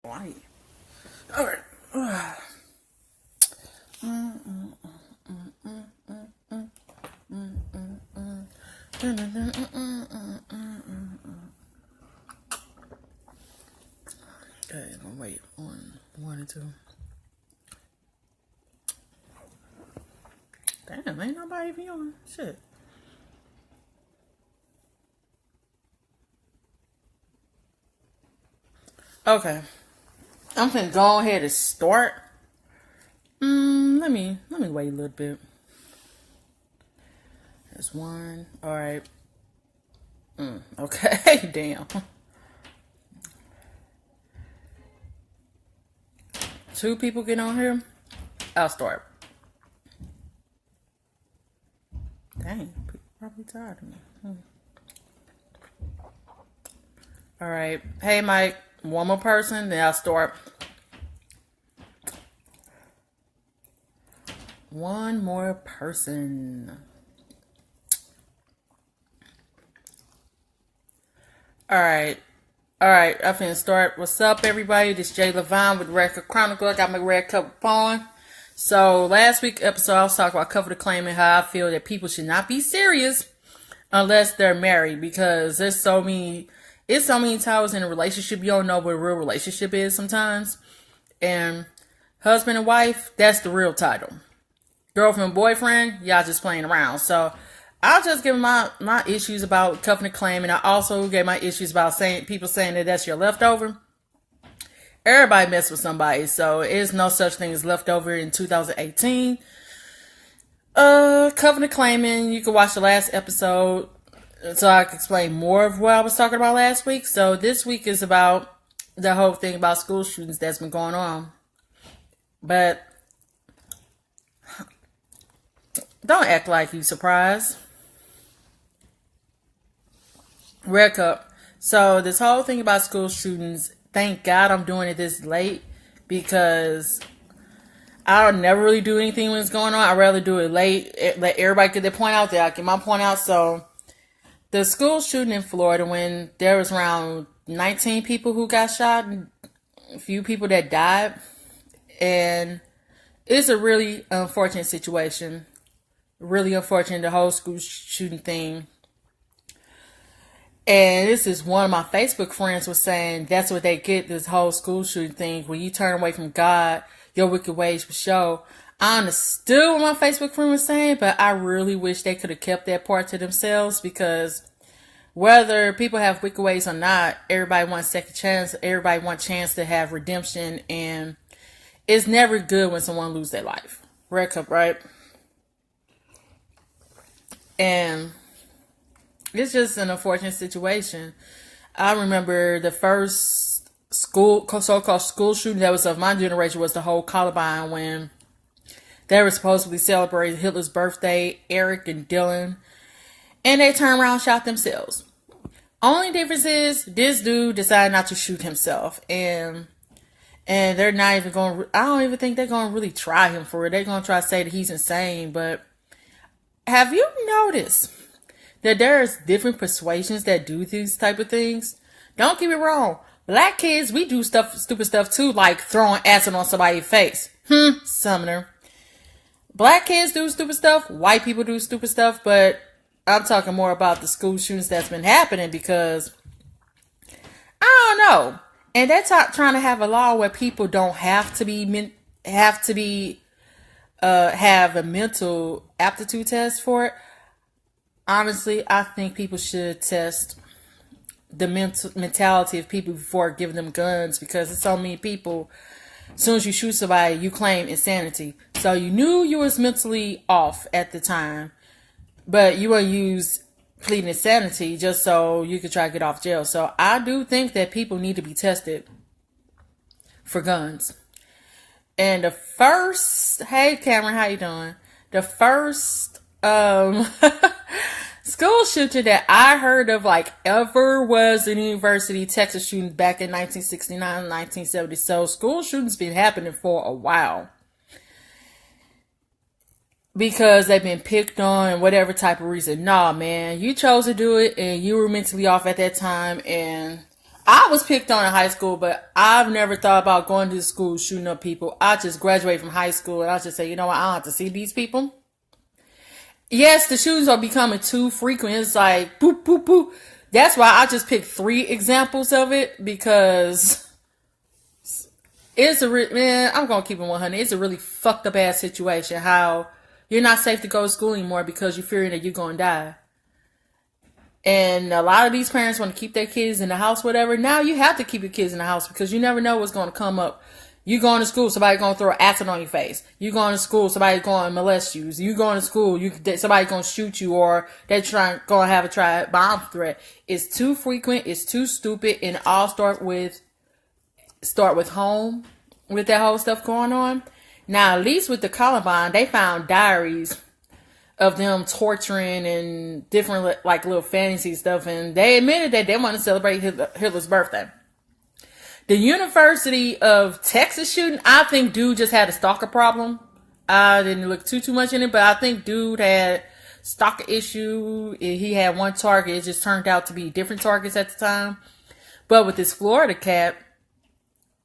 Light. All right. Okay, I'm gonna wait on one or two. Damn, ain't nobody even on. Shit. Okay. I'm finna go ahead and start. Let me wait a little bit. There's one. Alright. Okay, damn. Two people get on here. I'll start. Dang, people probably tired of me. Alright. Hey Mike, one more person, then I'll start. One more person. Alright. Alright, I'm finna start. What's up, everybody? This is Lavonne with Chronicles. I got my red cup on. So, last week's episode, I was talking about cover the claim and how I feel that people should not be serious unless they're married, because it's so many times in a relationship you don't know what a real relationship is sometimes. And husband and wife, that's the real title. Girlfriend and boyfriend, y'all just playing around. So I'll just give my issues about covenant claim, and I also gave my issues about people saying that that's your leftover. Everybody mess with somebody, so there's no such thing as leftover in 2018. Covenant claiming, you can watch the last episode so I can explain more of what I was talking about last week. So this week is about the whole thing about school shootings that's been going on. But don't act like you surprised. Red Cup. So this whole thing about school shootings, thank God I'm doing it this late, because I'll never really do anything when it's going on. I'd rather do it late, let everybody get their point out there. I get my point out. So the school shooting in Florida, when there was around 19 people who got shot and a few people that died, and it's a really unfortunate situation. Really unfortunate, the whole school shooting thing. And this is one of my Facebook friends was saying that's what they get, this whole school shooting thing. When you turn away from God, your wicked ways will show. I understood what my Facebook friend was saying, but I really wish they could have kept that part to themselves, because whether people have wicked ways or not, everybody wants second chance. Everybody wants a chance to have redemption, and it's never good when someone loses their life. Red Cup, right? And it's just an unfortunate situation. I remember the first so-called school shooting that was of my generation was the whole Columbine, when they were supposedly celebrating Hitler's birthday, Eric and Dylan, and they turned around and shot themselves. Only difference is this dude decided not to shoot himself, and they're not even going. I don't even think they're going to really try him for it. They're going to try to say that he's insane. But have you noticed that there's different persuasions that do these type of things? Don't get me wrong. Black kids, we do stupid stuff too, like throwing acid on somebody's face. Summoner. Black kids do stupid stuff. White people do stupid stuff. But I'm talking more about the school shootings that's been happening, because I don't know. And they're trying to have a law where people don't have to have a mental aptitude test for it. Honestly, I think people should test the mentality of people before giving them guns, because there's so many people, as soon as you shoot somebody, you claim insanity. So you knew you was mentally off at the time, but you want to use pleading insanity just so you could try to get off jail. So I do think that people need to be tested for guns. And the first, hey Cameron, how you doing? The first school shooting that I heard of ever was in University, Texas shooting back in 1969, 1970. So school shootings been happening for a while, because they've been picked on and whatever type of reason. Nah, man, you chose to do it and you were mentally off at that time. And I was picked on in high school, but I've never thought about going to school shooting up people. I just graduated from high school and I just say, you know what, I don't have to see these people. Yes, the shootings are becoming too frequent. It's like boop, boop, boop. That's why I just picked 3 examples of it, because man, I'm gonna keep it 100. It's a really fucked up ass situation. How you're not safe to go to school anymore because you're fearing that you're gonna die. And a lot of these parents want to keep their kids in the house, whatever. Now you have to keep your kids in the house because you never know what's going to come up. You going to school, somebody going to throw acid on your face. You going to school, somebody going to molest you. You going to school, somebody going to shoot you, or they're going to have a bomb threat. It's too frequent. It's too stupid. And it all start with home, with that whole stuff going on. Now, at least with the Columbine, they found diaries of them torturing and different like little fantasy stuff, and they admitted that they want to celebrate Hitler's birthday. The University of Texas shooting, I think dude just had a stalker problem. I didn't look too much in it, but I think dude had stalker issue. He had one target. It just turned out to be different targets at the time. But with this Florida cat,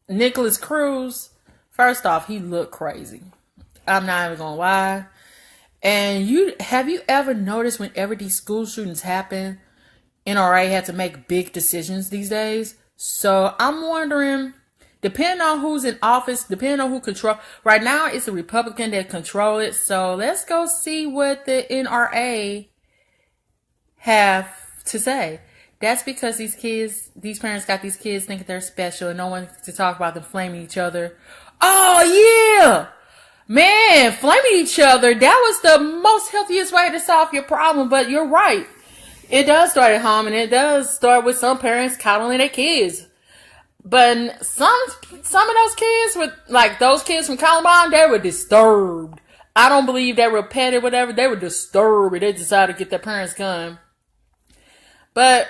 Nicholas Cruz, first off, he looked crazy. I'm not even gonna lie. And have you ever noticed whenever these school shootings happen, NRA had to make big decisions these days? So I'm wondering, depending on who's in office, depending on who control, right now it's a Republican that control it. So let's go see what the NRA have to say. That's because these parents got these kids thinking they're special and no one to talk about them flaming each other. Oh yeah! Man, flaming each other, that was the most healthiest way to solve your problem. But you're right. It does start at home, and it does start with some parents coddling their kids. But some of those kids, those kids from Columbine, they were disturbed. I don't believe they were petty or whatever. They were disturbed. They decided to get their parents' gun. But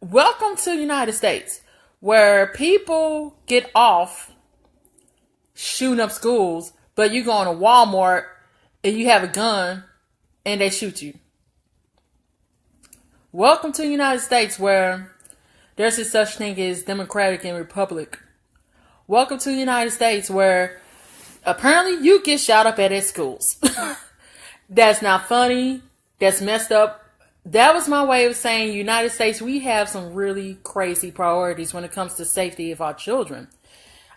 welcome to the United States, where people get off shooting up schools, but you go to Walmart and you have a gun and they shoot you. Welcome to the United States, where there's a such thing as Democratic and Republic. Welcome to the United States, where apparently you get shot up at schools. That's not funny. That's messed up. That was my way of saying, United States, we have some really crazy priorities when it comes to safety of our children.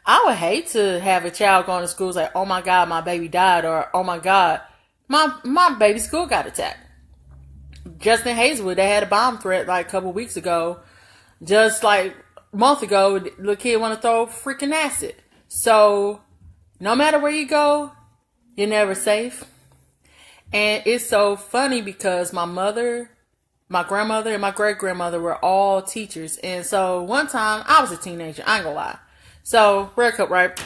I would hate to have a child going to school like, oh my God, my baby died, or oh my God, my baby's school got attacked. Just in Hazelwood, they had a bomb threat like a couple weeks ago. Just like a month ago, the little kid want to throw freaking acid. So no matter where you go, you're never safe. And it's so funny because my mother, my grandmother, and my great-grandmother were all teachers. And so one time, I was a teenager, I ain't gonna lie. So, Red Cup, right?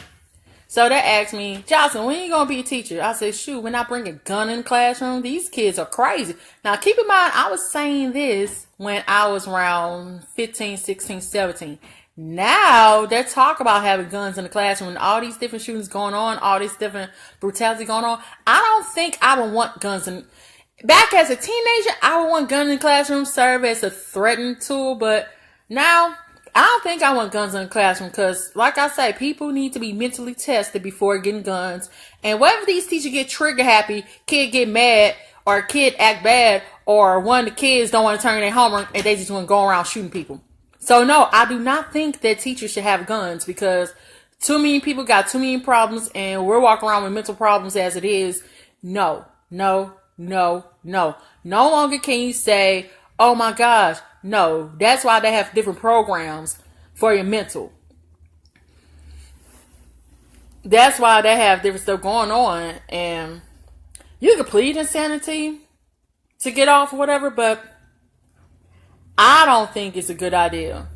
So they asked me, Jocelyn, when are you going to be a teacher? I said, shoot, when I bring a gun in the classroom, these kids are crazy. Now, keep in mind, I was saying this when I was around 15, 16, 17. Now, they talk about having guns in the classroom and all these different shootings going on, all these different brutality going on. I don't think I would want guns in. Back as a teenager, I would want guns in the classroom, serve as a threatening tool, but now I don't think I want guns in the classroom because, like I say, people need to be mentally tested before getting guns. And what if these teachers get trigger happy, kid get mad, or kid act bad, or one of the kids don't want to turn their homework and they just want to go around shooting people? So no, I do not think that teachers should have guns because too many people got too many problems and we're walking around with mental problems as it is. No. No longer can you say, oh my gosh. No, that's why they have different programs for your mental. That's why they have different stuff going on. And you can plead insanity to get off or whatever, but I don't think it's a good idea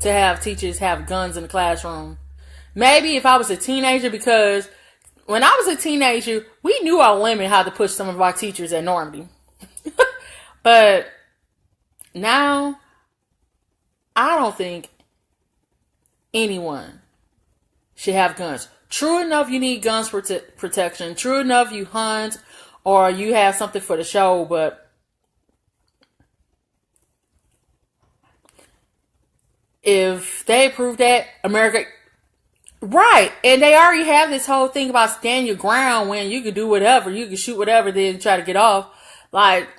to have teachers have guns in the classroom. Maybe if I was a teenager, because when I was a teenager, we knew our limit how to push some of our teachers at Normandy. But now, I don't think anyone should have guns. True enough, you need guns for protection. True enough, you hunt or you have something for the show, but If they approve that, America, right? And they already have this whole thing about stand your ground when you can do whatever, you can shoot whatever, then try to get off. Like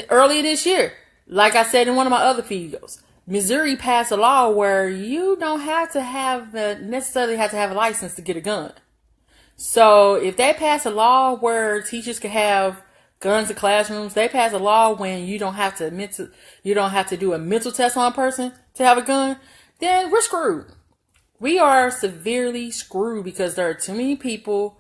earlier this year, like I said in one of my other videos, Missouri passed a law where you don't have to necessarily have to have a license to get a gun. So if they pass a law where teachers can have guns in classrooms, they pass a law when you don't have to do a mental test on a person to have a gun, then we're screwed. We are severely screwed because there are too many people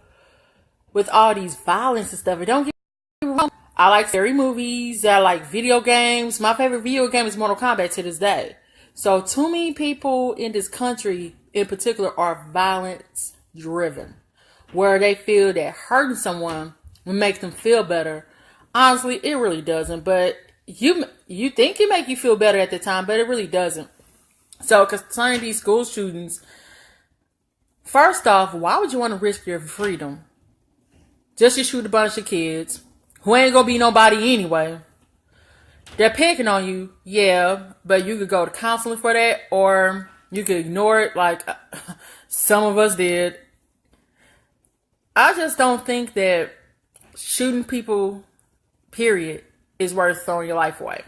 with all these violence and stuff. And don't get me wrong, I like scary movies, I like video games. My favorite video game is Mortal Kombat to this day. So too many people in this country in particular are violence driven, where they feel that hurting someone will make them feel better. Honestly, it really doesn't. But you think it make you feel better at the time, but it really doesn't. So concerning these school shootings, first off, why would you want to risk your freedom just to shoot a bunch of kids who ain't gonna be nobody anyway? They're picking on you, yeah, but you could go to counseling for that, or you could ignore it like some of us did. I just don't think that shooting people, period, is worth throwing your life away.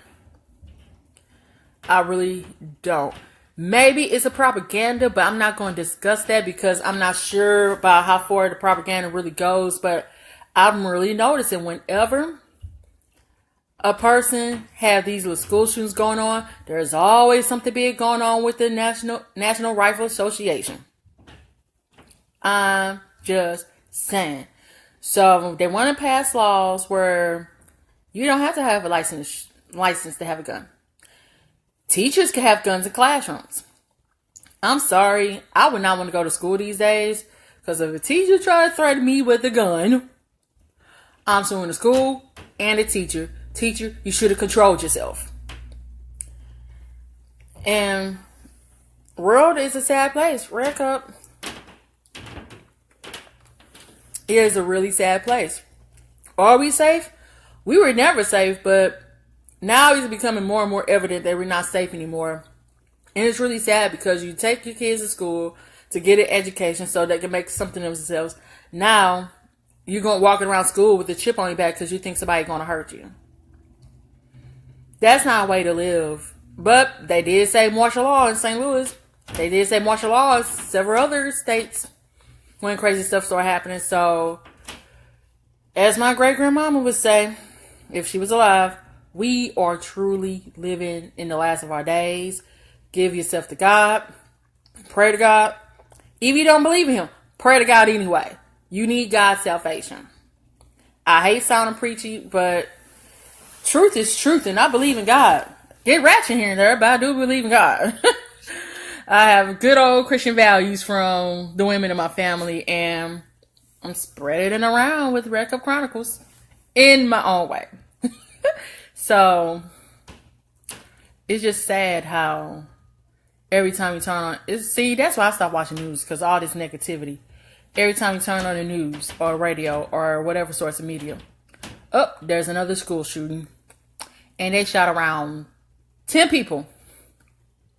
I really don't. Maybe it's a propaganda, but I'm not going to discuss that because I'm not sure about how far the propaganda really goes. But I'm really noticing whenever a person have these little school shootings going on, there's always something big going on with the National Rifle Association. I'm just saying. So they want to pass laws where you don't have to have a license to have a gun. Teachers can have guns in classrooms. I'm sorry, I would not want to go to school these days because if a teacher tries to threaten me with a gun, I'm suing the school and the teacher. Teacher, you should have controlled yourself. And world is a sad place. Wake up. It is a really sad place. Are we safe? We were never safe, but now it's becoming more and more evident that we're not safe anymore. And it's really sad because you take your kids to school to get an education so they can make something of themselves. Now, you're going walking around school with a chip on your back because you think somebody's going to hurt you. That's not a way to live. But they did say martial law in St. Louis. They did say martial law in several other states when crazy stuff started happening. So, as my great-grandmama would say, if she was alive, we are truly living in the last of our days. Give yourself to God. Pray to God. If you don't believe in Him, pray to God anyway. You need God's salvation. I hate sounding preachy, but truth is truth, and I believe in God. Get ratchet here and there, but I do believe in God. I have good old Christian values from the women in my family, and I'm spreading it around with Red Cup Chronicles in my own way. So, it's just sad how every time you turn on... See, that's why I stopped watching news, because all this negativity. Every time you turn on the news or radio or whatever source of media, oh, there's another school shooting. And they shot around 10 people.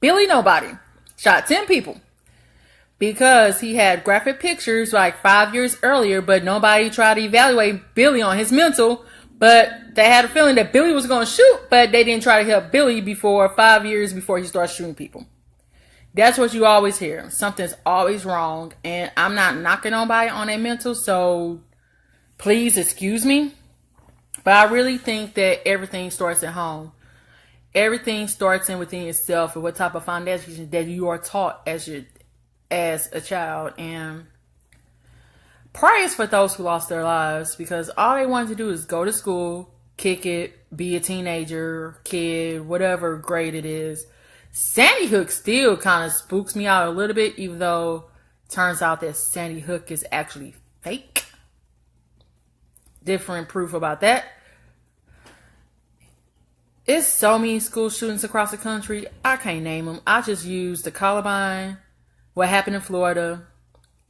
Billy Nobody shot 10 people. Because he had graphic pictures like 5 years earlier, but nobody tried to evaluate Billy on his mental. But they had a feeling that Billy was going to shoot, but they didn't try to help Billy before 5 years before he started shooting people. That's what you always hear. Something's always wrong. And I'm not knocking nobody on their mental, so please excuse me. But I really think that everything starts at home. Everything starts in within yourself and what type of foundation that you are taught as a child. And prayers for those who lost their lives, because all they wanted to do is go to school, kick it, be a teenager, kid, whatever grade it is. Sandy Hook still kind of spooks me out a little bit, even though it turns out that Sandy Hook is actually fake. Different proof about that. It's so many school shootings across the country. I can't name them. I just use the Columbine, what happened in Florida,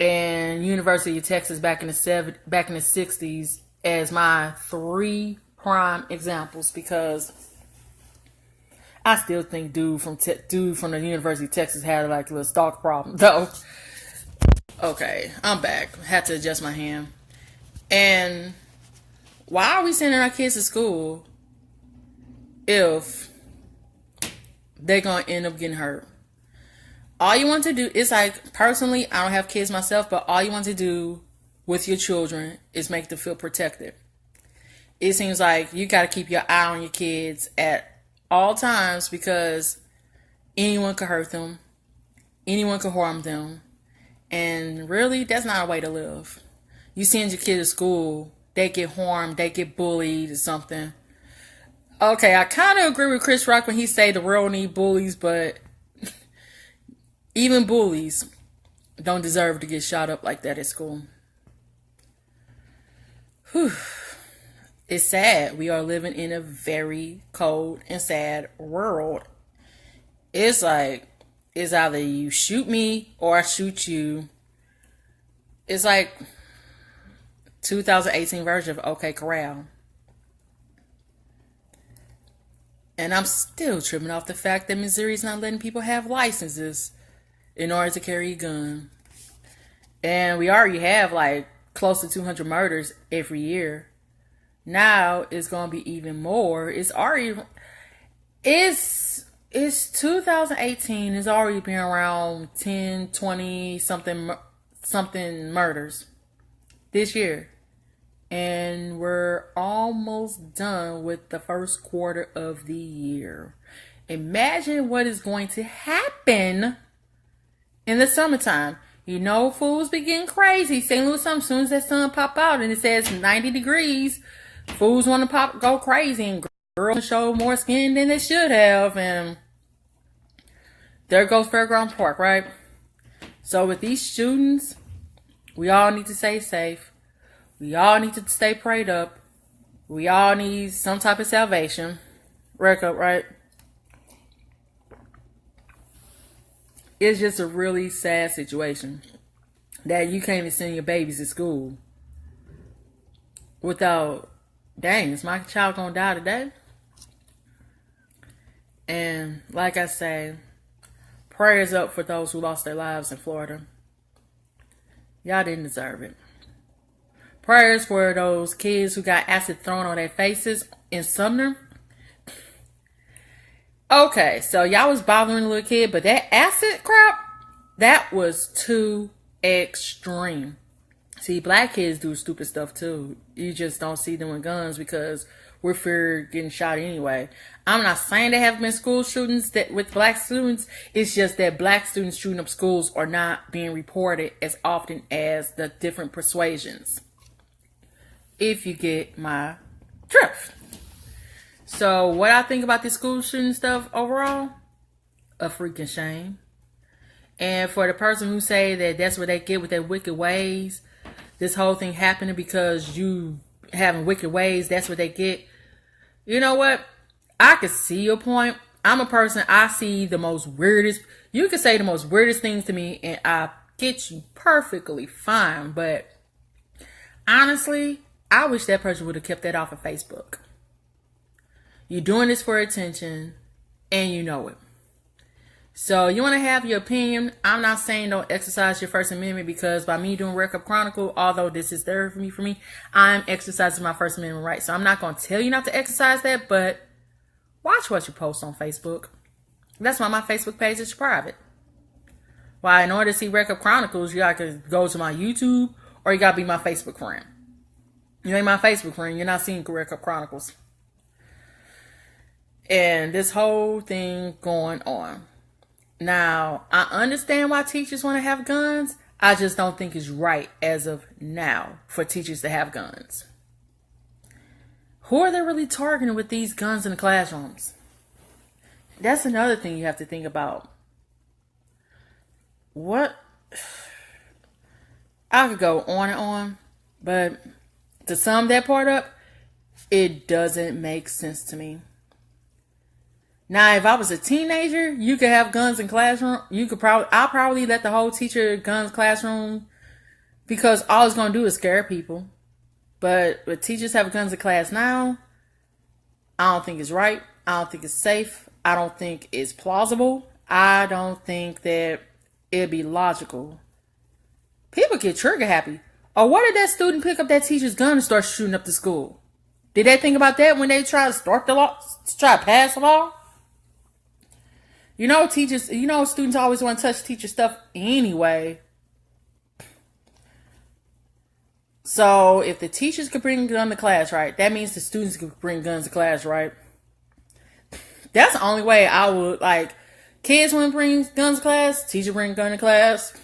and University of Texas back in the 60s as my 3 prime examples, because I still think dude from the University of Texas had like a little stalk problem though. Okay, I'm back. Had to adjust my hand. And why are we sending our kids to school if they're gonna end up getting hurt? All you want to do is like, personally, I don't have kids myself, but all you want to do with your children is make them feel protected. It seems like you got to keep your eye on your kids at all times because anyone could hurt them, anyone could harm them, and really, that's not a way to live. You send your kid to school, they get harmed, they get bullied or something. Okay, I kind of agree with Chris Rock when he say the world need bullies, but even bullies don't deserve to get shot up like that at school. Whew. It's sad. We are living in a very cold and sad world. It's like, it's either you shoot me or I shoot you. It's like 2018 version of OK Corral. And I'm still tripping off the fact that Missouri's not letting people have licenses in order to carry a gun. And we already have like close to 200 murders every year. Now it's going to be even more. It's 2018. It's already been around 10, 20 something murders this year. And we're almost done with the first quarter of the year. Imagine what is going to happen in the summertime. You know, fools be getting crazy. St. Louis, as soon as that sun pop out and it says 90 degrees, fools want to go crazy, and girls show more skin than they should have. And there goes Fairgrounds Park, right? So with these shootings, we all need to stay safe. We all need to stay prayed up. We all need some type of salvation. Wreck up, right? It's just a really sad situation that you can't even send your babies to school without, dang, is my child gonna die today? And like I say, prayers up for those who lost their lives in Florida. Y'all didn't deserve it. Prayers for those kids who got acid thrown on their faces in Sumner. Okay, so y'all was bothering a little kid, but that acid crap, that was too extreme. See, black kids do stupid stuff too. You just don't see them with guns because we're feared getting shot anyway. I'm not saying there have been school shootings with black students. It's just that black students shooting up schools are not being reported as often as the different persuasions. If you get my drift. So what I think about this school shooting stuff overall, a freaking shame. And for the person who say that that's what they get with their wicked ways, this whole thing happening because you having wicked ways, that's what they get. You know what? I can see your point. I'm a person, I see the most weirdest, you can say the most weirdest things to me and I get you perfectly fine. But honestly, I wish that person would have kept that off of Facebook. You're doing this for attention, and you know it. So you want to have your opinion. I'm not saying don't exercise your First Amendment because by me doing Record Chronicle, although this is therapy for me, I'm exercising my First Amendment right. So I'm not going to tell you not to exercise that, but watch what you post on Facebook. That's why my Facebook page is private. Why, in order to see Record Chronicles, you got to go to my YouTube or you got to be my Facebook friend. You ain't my Facebook friend, you're not seeing Record Chronicles. And this whole thing going on. Now, I understand why teachers want to have guns. I just don't think it's right as of now for teachers to have guns. Who are they really targeting with these guns in the classrooms? That's another thing you have to think about. What? I could go on and on, but to sum that part up, it doesn't make sense to me. Now, if I was a teenager, you could have guns in classroom. I'll probably let the whole teacher guns classroom because all it's going to do is scare people. But teachers have guns in class now, I don't think it's right. I don't think it's safe. I don't think it's plausible. I don't think that it'd be logical. People get trigger happy. Or what did that student pick up that teacher's gun and start shooting up the school? Did they think about that when they try to start the law, try to pass the law? You know, teachers, students always want to touch teacher stuff anyway. So if the teachers could bring a gun to class, right, that means the students could bring guns to class, right? That's the only way I would, like, kids want to bring guns to class, teacher bring a gun to class.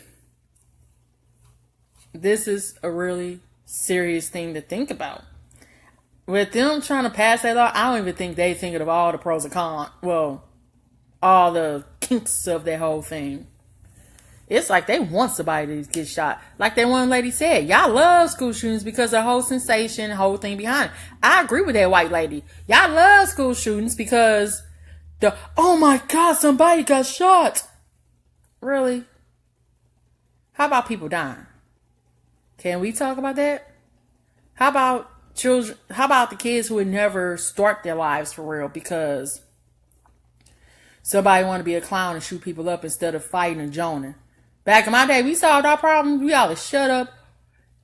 This is a really serious thing to think about. With them trying to pass that law, I don't even think they think of all the pros and cons. Well, all the kinks of that whole thing. It's like they want somebody to get shot. Like that one lady said, y'all love school shootings because of the whole sensation, the whole thing behind it. I agree with that white lady. Y'all love school shootings because oh my God, somebody got shot. Really? How about people dying? Can we talk about that? How about children? How about the kids who would never start their lives for real because somebody want to be a clown and shoot people up instead of fighting and joining? Back in my day, we solved our problems. We all shut up.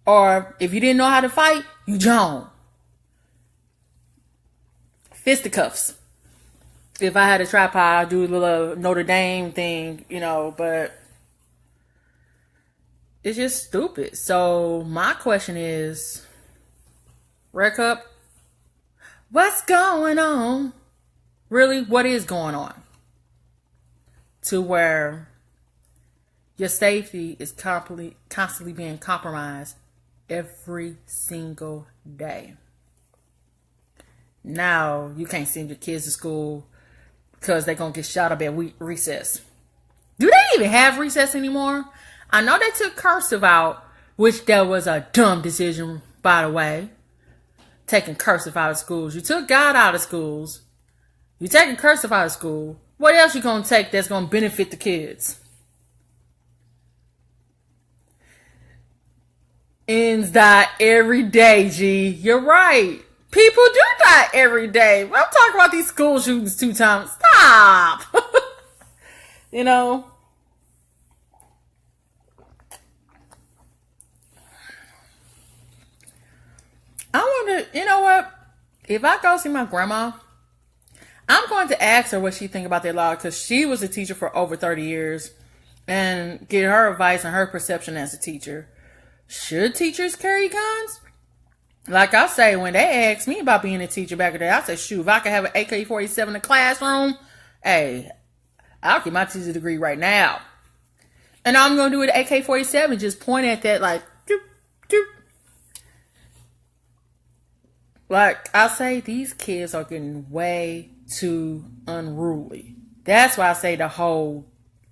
Or if you didn't know how to fight, you join. Fisticuffs. If I had a tripod, I'd do a little Notre Dame thing, but it's just stupid. So my question is, Red Cup, what's going on? Really, what is going on? To where your safety is constantly being compromised every single day. Now, you can't send your kids to school because they're going to get shot up at recess. Do they even have recess anymore? I know they took cursive out, which that was a dumb decision, by the way. Taking cursive out of schools. You took God out of schools. You're taking cursive out of school. What else you going to take that's going to benefit the kids? Ends die every day, G. You're right. People do die every day. I'm talking about these school shootings 2 times. Stop. I wonder, what? If I go see my grandma, I'm going to ask her what she think about that law because she was a teacher for over 30 years and get her advice and her perception as a teacher. Should teachers carry guns? Like I say, when they asked me about being a teacher back in the day, I said, shoot, if I could have an AK-47 in the classroom, hey, I'll get my teacher degree right now. And all I'm going to do with the AK-47, just point at that like, doop, doop. Like I say, these kids are getting way too unruly. That's why I say the whole,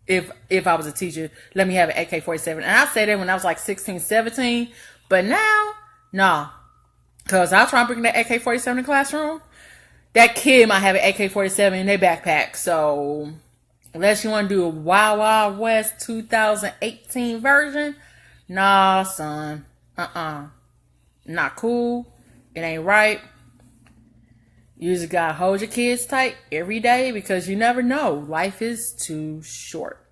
if I was a teacher, let me have an AK-47. And I said that when I was like 16, 17. But now, nah. Because I was trying to bring that AK-47 in the classroom. That kid might have an AK-47 in their backpack. So, unless you want to do a Wild Wild West 2018 version, nah, son. Not cool. It ain't right. You just gotta hold your kids tight every day because you never know. Life is too short.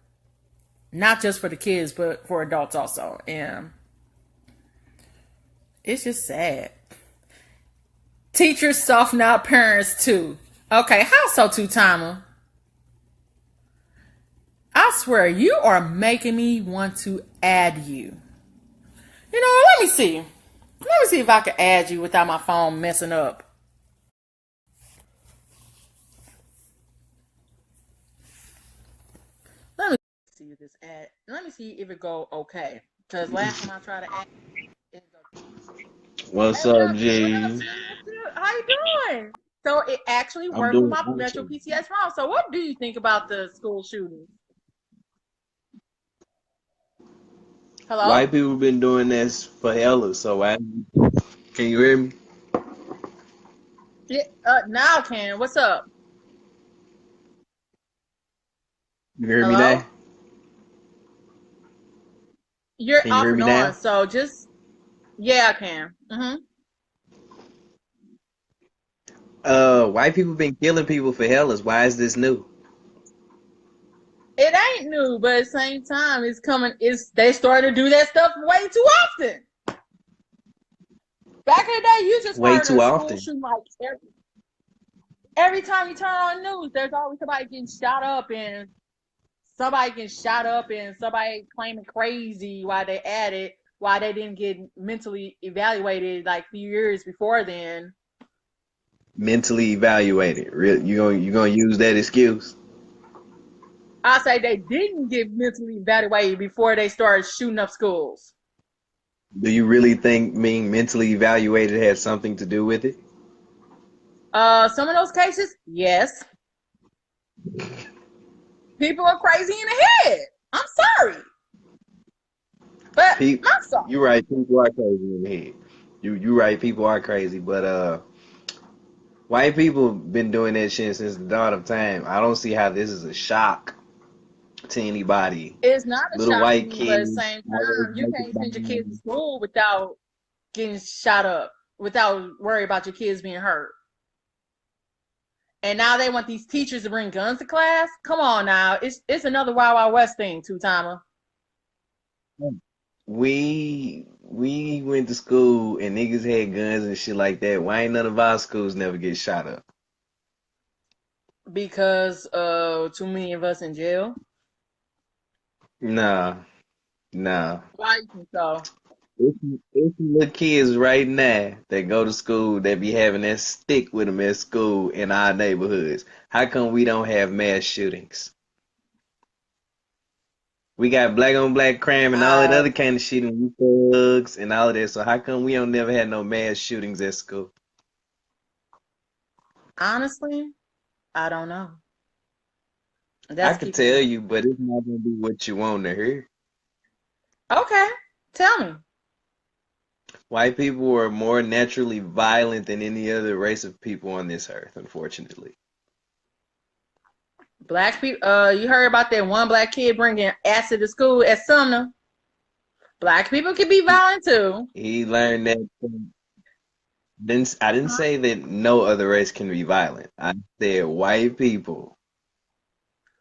Not just for the kids, but for adults also. And it's just sad. Teachers soften out parents too. Okay, how so, two-timer? I swear, you are making me want to add you. Let me see. Let me see if I can add you without my phone messing up. Let me see this ad. Let me see if it go okay. Because last time I tried to add it go. What's Hey, up, G? how you doing? So it actually I'm worked with doing my Metro awesome. PCS ROM. So what do you think about the school shooting? Hello? White people been doing this for hella, so can you hear me? Yeah, now I can. What's up? You hear me now? Hello? You're Can you off hear and me on. now? So just, yeah, I can. White people been killing people for hellas. Why is this new? It ain't new, but at the same time, it's coming. It's they starting to do that stuff way too often. Back in the day, you just Way heard too of school often. shooting like every time you turn on the news, there's always somebody getting shot up and somebody claiming crazy why they at it, why they didn't get mentally evaluated like a few years before then. Mentally evaluated. You gonna use that excuse? I say they didn't get mentally evaluated before they started shooting up schools. Do you really think being mentally evaluated has something to do with it? Some of those cases, yes, people are crazy in the head. I'm sorry, but Pe- I'm sorry. you're right. People are crazy in the head. You right. People are crazy, but white people been doing that shit since the dawn of time. I don't see how this is a shock to anybody. It's not a Little shock to white me, but at the kids same always time, you make can't send your kids to it. school without getting shot up, without worry about your kids being hurt. And now they want these teachers to bring guns to class. Come on now, it's another Wild Wild West thing, two timer. We went to school and niggas had guns and shit like that. Why ain't none of our schools never get shot up? Because too many of us in jail. Nah, nah. Why you think so? It's little kids right now that go to school that be having that stick with them at school in our neighborhoods. How come we don't have mass shootings? We got black on black crime and all that I other kind of shit and we thugs and all of that. So how come we don't never had no mass shootings at school? honestly, I don't know. I That's could keeping tell it. you, but it's not gonna be what you want to hear. Okay, tell me. White people are more naturally violent than any other race of people on this earth, unfortunately. Black people. You heard about that one black kid bringing acid to school at Sumner? Black people can be He, violent too. he learned that I didn't say that no other race can be violent. I said white people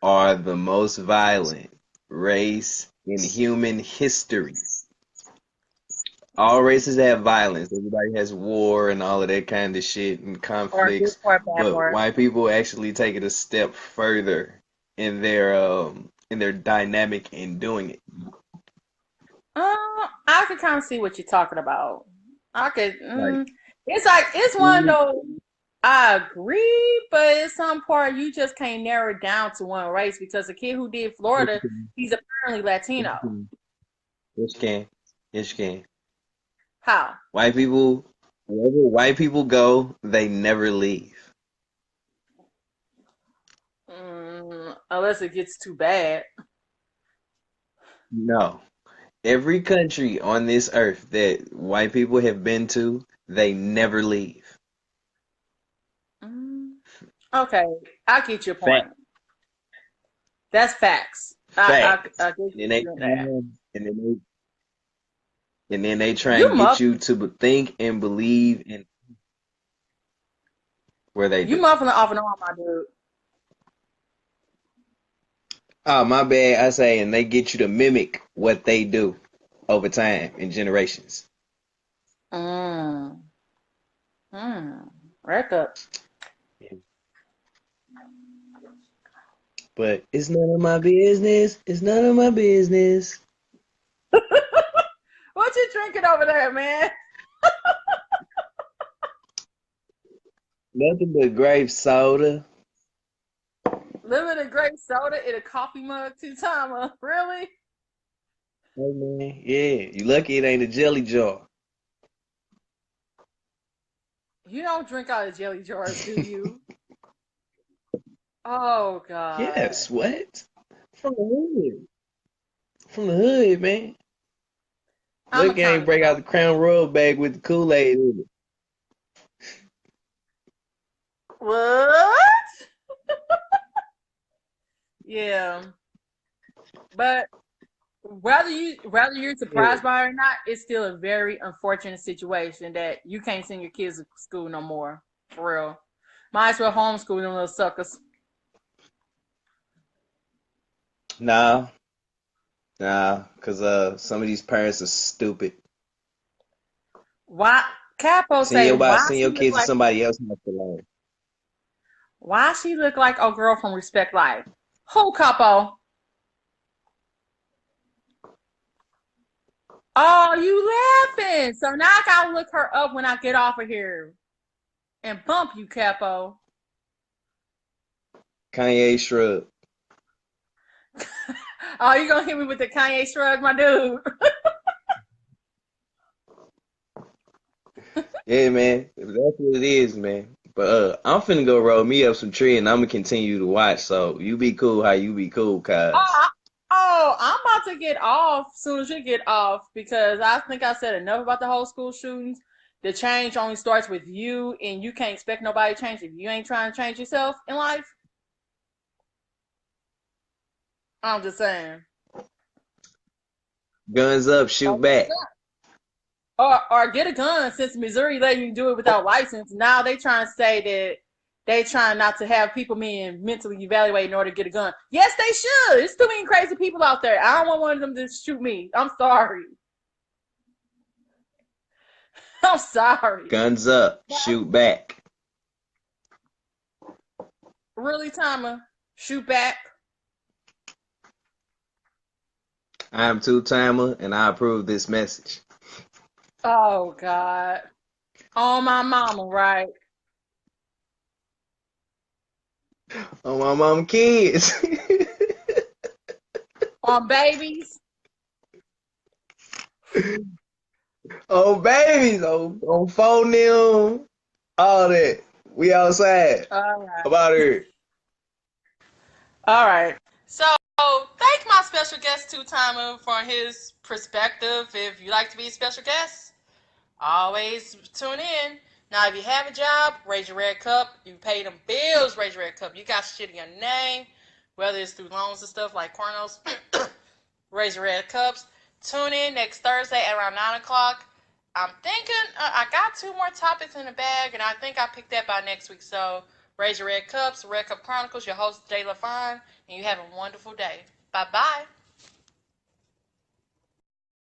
are the most violent race in human history. All races have violence. Everybody has war and all of that kind of shit and Or good conflicts. part, bad But part. white people actually take it a step further in their dynamic in doing it. I could kind of see what you're talking about. I could. Like It's like it's one of we those. I agree, but in some part you just can't narrow it down to one race because the kid who did yes, Florida, you can. he's apparently Yes, Latino. you can. Yes, you can. Yes, you can. How? White people, wherever white people go, they never leave. Unless it gets too bad. No. Every country on this earth that white people have been to, they never leave. Mm, okay, I get your Fact. point. That's facts. Fact. I get And they you that. come and then they try You and get muff you to think and believe in where they you do. muffling off and on, my dude. Oh, my bad. I say, and they get you to mimic what they do over time in generations. Mm, Rack up. But it's none of my business. It's none of my business. What you drinking over there, man? Nothing but grape soda. Limited grape soda in a coffee mug, two timer. Really? Hey man, yeah. You lucky it ain't a jelly jar. You don't drink out of jelly jars, do you? Oh God. Yes, what? From the hood. From the hood, man. I'm a Lucky I kind ain't of break out drunk. the Crown Royal bag with the Kool-Aid in it. What? Yeah. But whether you're Yeah. surprised by it or not, it's still a very unfortunate situation that you can't send your kids to school no more. For real. Might as well homeschool them little suckers. Nah, nah, cause some of these parents are stupid. Why Capo say why Send she your look kids to like somebody else has to learn. a girl from Respect Life? Who Capo? Oh, you laughing. So now I gotta look her up when I get off of here and bump you, Capo. Kanye shrug. Oh, you gonna hit me with the Kanye shrug, my dude. Yeah, man. That's what it is, man. But I'm finna go roll me up some tree and I'm gonna continue to watch. So you be cool how you be cool, cuz. Oh, I'm about to get off as soon as you get off because I think I said enough about the whole school shootings. The change only starts with you, and you can't expect nobody to change if you ain't trying to change yourself in life. I'm just saying. Guns up, shoot back. Or get a gun since Missouri letting you do it without license. Now they trying to say that they trying not to have people being mentally evaluated in order to get a gun. Yes, they should. It's too many crazy people out there. I don't want one of them to shoot me. I'm sorry. I'm sorry. Guns up, shoot back. Really, Timer? Shoot back. I am two timer and I approve this message. Oh God. On my mama, right? Oh my mom kids. On babies. Oh babies, on phone them, all that. We outside. All right. I'm out here. All right. So thank my special guest Two Timer for his perspective. If you like to be a special guest, always tune in. Now, if you have a job, raise your red cup. You pay them bills, raise your red cup. You got shit in your name, whether it's through loans and stuff like Chronicles, raise your red cups. Tune in next Thursday at around 9 o'clock. I'm thinking I got two more topics in the bag, and I think I picked that by next week. So raise your red cups, Red Cup Chronicles, your host, Jay Lavonne, and you have a wonderful day. Bye-bye.